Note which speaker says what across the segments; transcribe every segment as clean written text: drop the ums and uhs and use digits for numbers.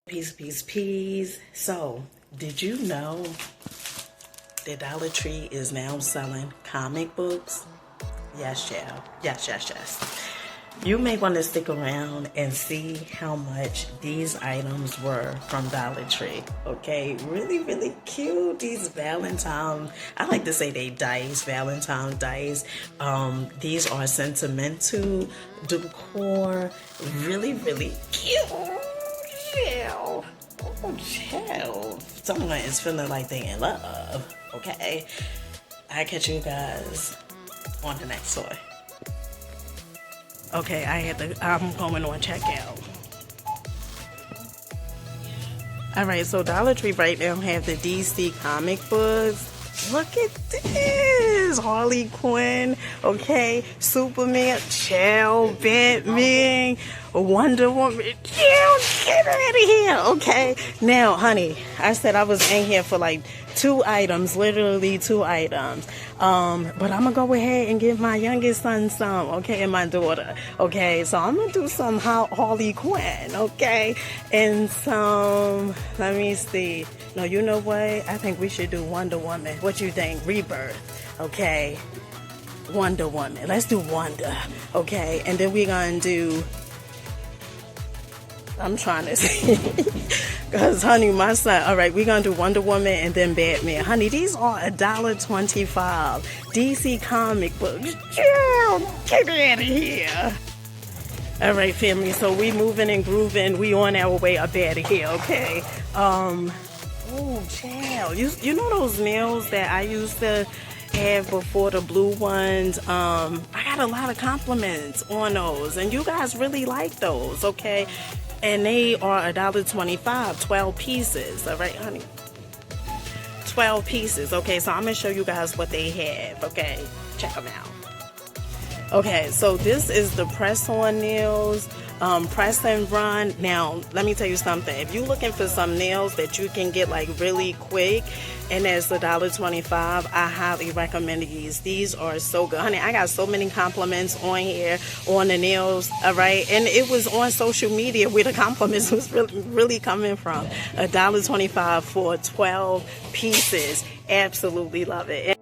Speaker 1: Peace. So, did you know that Dollar Tree is now selling comic books? Yes, child. Yes. You may want to stick around and see how much these items were from Dollar Tree. Okay, really cute. These Valentine, I like to say they dice, Valentine dice. These are sentimental decor. Really cute. Chill. Oh, chill. Someone is feeling like they in love. Okay, I'll catch you guys on the next toy. Okay, I'm going on checkout. Alright, so Dollar Tree right now have the DC comic books. Look at this! Harley Quinn, okay, Superman, chill, Batman, Wonder Woman, chill, get out of here, okay? Now, honey, I said I was in here for like literally two items. But I'm gonna go ahead and give my youngest son some, okay, and my daughter, okay? So I'm gonna do some Harley Quinn, okay? And some, let me see. No, you know what? I think we should do Wonder Woman. What you think? Rebirth, okay? Wonder Woman. Let's do Wonder, okay? And then we're gonna do, I'm trying to see. Because, honey, my son, all right, we're going to do Wonder Woman and then Batman. Honey, these are $1.25. DC comic books. Yeah, get out of here. All right, family, so we moving and grooving. We on our way up out of here, okay? Oh, child. You know those nails that I used to have before, the blue ones? I got a lot of compliments on those, and you guys really like those, okay? And they are $1.25, 12 pieces. All right, honey. 12 pieces. Okay, so I'm going to show you guys what they have. Okay, check them out. Okay, so this is the press-on nails, press and run. Now, let me tell you something. If you're looking for some nails that you can get like really quick, and that's $1.25, I highly recommend these. These are so good. Honey, I got so many compliments on here on the nails, all right? And it was on social media where the compliments was really coming from. $1.25 for 12 pieces. Absolutely love it.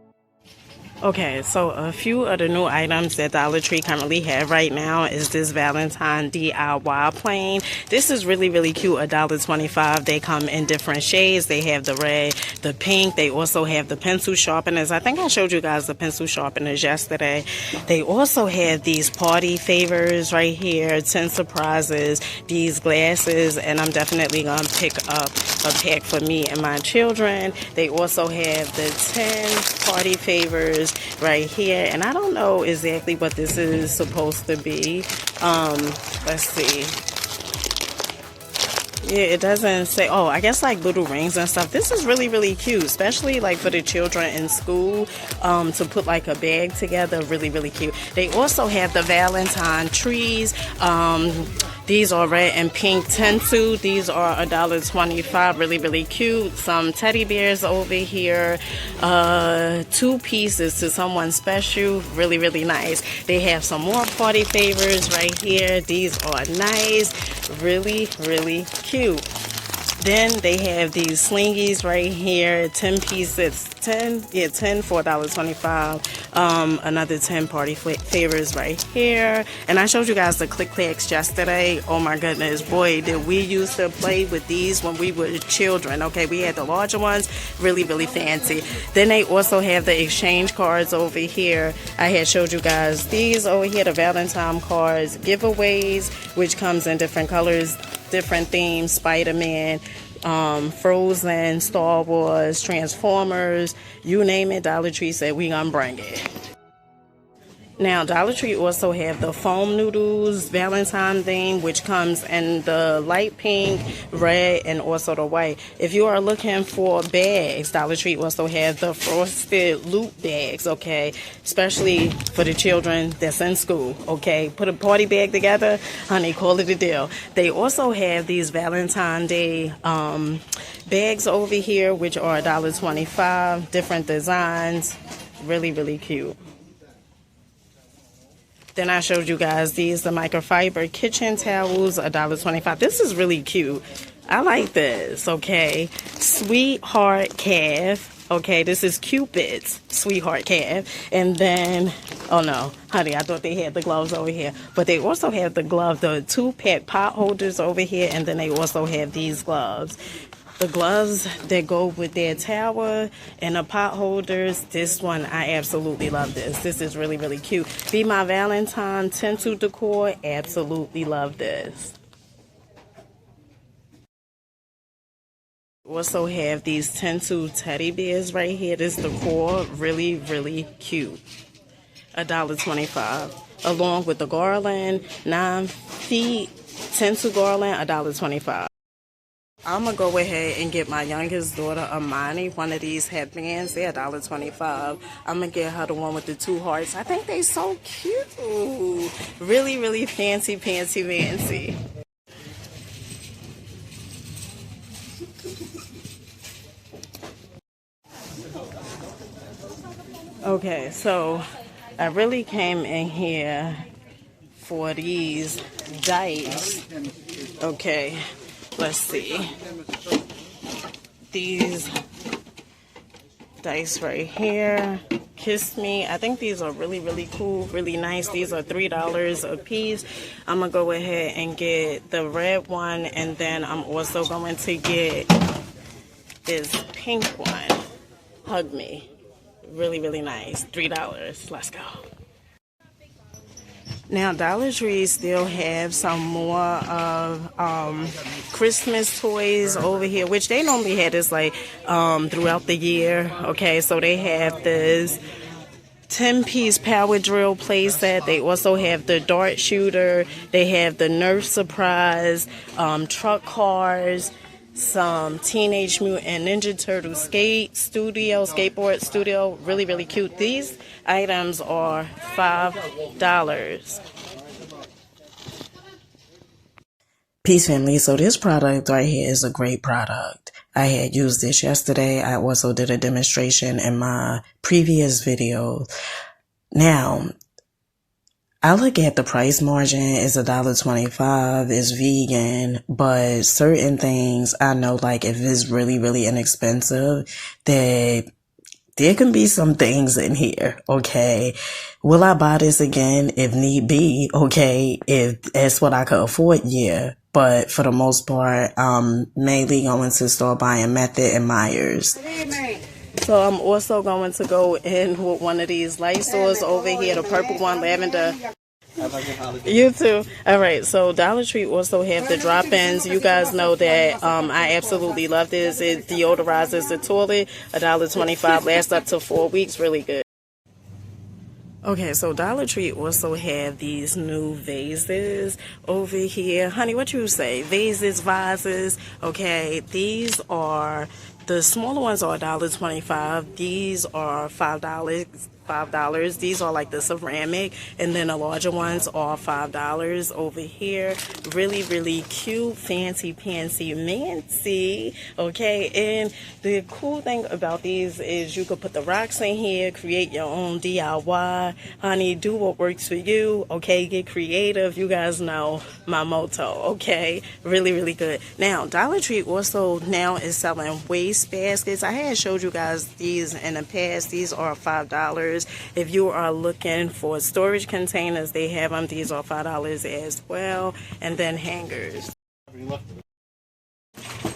Speaker 1: Okay, so a few of the new items that Dollar Tree currently have right now is this Valentine DIY plane. This is really cute, $1.25. They come in different shades. They have the red, the pink. They also have the pencil sharpeners. I think I showed you guys the pencil sharpeners yesterday. They also have these party favors right here, 10 surprises, these glasses, and I'm definitely going to pick up a pack for me and my children. They also have the 10 party favors right here, and I don't know exactly what this is supposed to be. Let's see. Yeah, it doesn't say. Oh, I guess like little rings and stuff. This is really cute, especially like for the children in school, to put like a bag together. Really cute. They also have the Valentine trees. These are red and pink tinsel. These are $1.25. Really cute. Some teddy bears over here. 2 pieces to someone special. Really nice. They have some more party favors right here. These are nice. Really cute. Then they have these slingies right here, 10 pieces, 10 for $1.25. Another 10 party favors right here. And I showed you guys the Click Clacks yesterday. Oh my goodness, boy, did we used to play with these when we were children. Okay, we had the larger ones, really fancy. Then they also have the exchange cards over here. I had showed you guys these over here, the Valentine cards, giveaways, which comes in different colors, different themes, Spider-Man, Frozen, Star Wars, Transformers, you name it, Dollar Tree said we gonna bring it. Now, Dollar Tree also have the foam noodles Valentine theme, which comes in the light pink, red, and also the white. If you are looking for bags, Dollar Tree also have the frosted loop bags, okay? Especially for the children that's in school, okay? Put a party bag together, honey, call it a deal. They also have these Valentine Day bags over here, which are $1.25, different designs, really cute. Then I showed you guys these, the microfiber kitchen towels, $1.25. This is really cute. I like this, okay. Sweetheart calf. Okay, this is Cupid's sweetheart calf. And then, oh no, honey, I thought they had the gloves over here. But they also have the glove, the 2-pack pot holders over here. And then they also have these gloves. The gloves that go with their tower and the pot holders. This one, I absolutely love this. This is really, really cute. Be My Valentine tinsel decor. Absolutely love this. Also have these tinsel teddy bears right here. This decor, really, really cute. $1.25. Along with the garland, 9 feet tinsel garland, $1.25. I'm going to go ahead and get my youngest daughter, Amani, one of these headbands. They're $1.25. I'm going to get her the one with the 2 hearts. I think they're so cute. Really, really fancy, fancy, fancy. Okay, so I really came in here for these dice. Okay, let's see. These dice right here. Kiss Me. I think these are really, really cool, really nice. These are $3 a piece. I'm going to go ahead and get the red one, and then I'm also going to get this pink one. Hug Me. Really, really nice. $3. Let's go. Now, Dollar Tree still have some more of Christmas toys over here, which they normally had this like throughout the year. Okay, so they have this 10-piece power drill play set. They also have the dart shooter. They have the Nerf surprise, truck cars, some Teenage Mutant Ninja Turtle skateboard studio. Really, really cute. These items are $5. Peace family. So this product right here is a great product. I had used this yesterday. I also did a demonstration in my previous video. Now, I look at the price margin, it's $1.25, it's vegan, but certain things I know, like if it's really, really inexpensive, that there can be some things in here, okay? Will I buy this again if need be? Okay, if that's what I could afford, yeah. But for the most part, mainly going to store buying Method and Myers. So I'm also going to go in with one of these light stores over here, the purple one, lavender. You too. All right, so Dollar Tree also have the drop-ins. You guys know that I absolutely love this. It deodorizes the toilet. $1.25, lasts up to 4 weeks. Really good. Okay, so Dollar Tree also have these new vases over here. Honey, what you say? Vases. Okay, these are, the smaller ones are $1.25. These are $5. These are like the ceramic, and then the larger ones are $5 over here. Really, really cute, fancy mancy. Okay, and the cool thing about these is you could put the rocks in here, create your own DIY. Honey, do what works for you. Okay, get creative. You guys know my motto. Okay, really, really good. Now, Dollar Tree also now is selling waste baskets. I had showed you guys these in the past. These are $5. If you are looking for storage containers, they have them. These are $5 as well. And then hangers.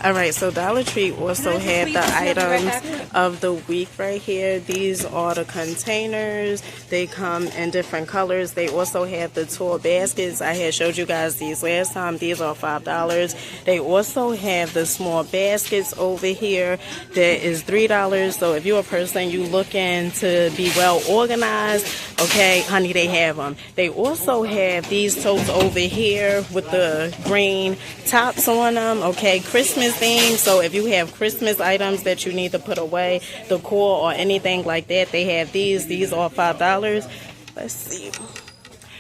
Speaker 1: All right, so Dollar Tree also have the items of the week right here. These are the containers. They come in different colors. They also have the tall baskets. I had showed you guys these last time. These are $5. They also have the small baskets over here. That is $3. So if you're a person you looking to be well organized, okay, honey, they have them. They also have these totes over here with the green tops on them. Okay, Christmas theme. So if you have Christmas items that you need to put away, decor or anything like that, they have these. These are $5. Let's see.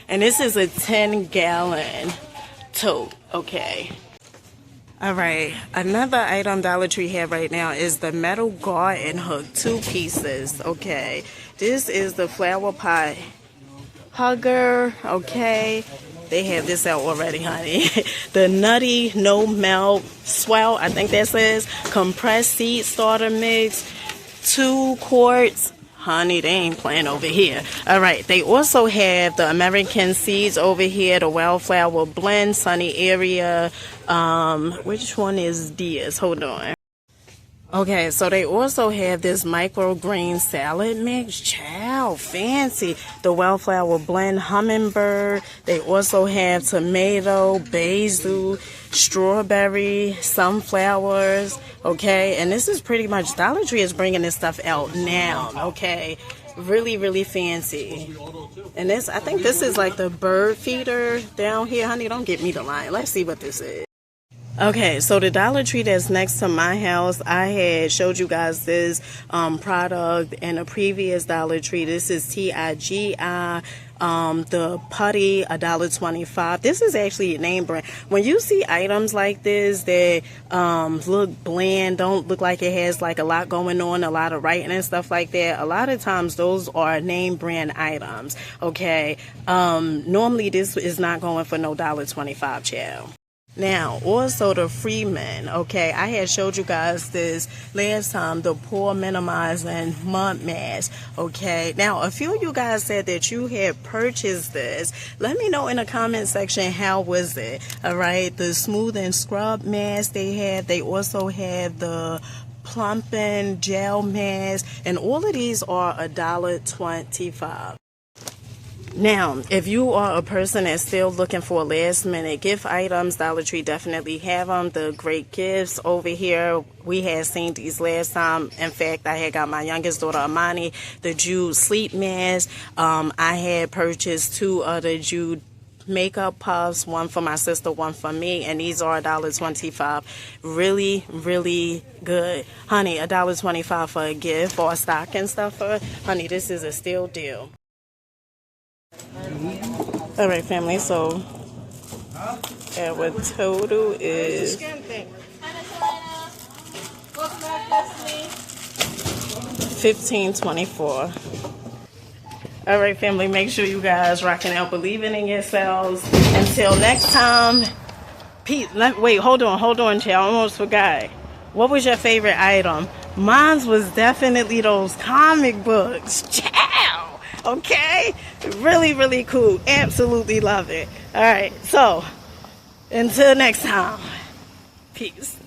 Speaker 1: And this is a 10-gallon tote. Okay. All right. Another item Dollar Tree have right now is the metal garden hook, 2 pieces. Okay. This is the flower pot Hugger, okay. They have this out already, honey. The Nutty No Melt Swell, I think that says. Compressed Seed Starter Mix. 2 quarts. Honey, they ain't playing over here. All right, they also have the American Seeds over here, the Wildflower Blend, Sunny Area. Which one is Diaz? Hold on. Okay, so they also have this microgreen salad mix. Chow, fancy. The Wildflower Blend Hummingbird. They also have tomato, basil, strawberry, sunflowers. Okay, and this is pretty much, Dollar Tree is bringing this stuff out now. Okay, really, really fancy. And this, I think this is like the bird feeder down here. Honey, don't get me the line. Let's see what this is. Okay, so the Dollar Tree that's next to my house, I had showed you guys this product in a previous Dollar Tree. This is TIGI, the putty, $1.25. This is actually a name brand. When you see items like this that look bland, don't look like it has like a lot going on, a lot of writing and stuff like that, a lot of times those are name brand items. Okay, normally this is not going for no $1.25, child. Now, also the Freeman, okay, I had showed you guys this last time, the pore minimizing mud mask, okay. Now, a few of you guys said that you had purchased this. Let me know in the comment section, how was it, all right? The smooth and scrub mask they have. They also have the plumping gel mask, and all of these are $1.25. Now, if you are a person that's still looking for last minute gift items, Dollar Tree definitely have them. The great gifts over here, we had seen these last time. In fact, I had got my youngest daughter Amani the Jude sleep mask. I had purchased 2 other Jude makeup puffs, one for my sister, one for me, and these are $1.25. Really, really good, honey. $1.25 for a gift or a stocking stuffer, honey. This is a steal deal. All right, family, so our total is $15.24. All right, family, make sure you guys rocking out, believing in yourselves. Until next time, peace. Wait, hold on, child. I almost forgot. What was your favorite item? Mine was definitely those comic books. Child. Okay, really, really cool. Absolutely love it. All right, so until next time, peace.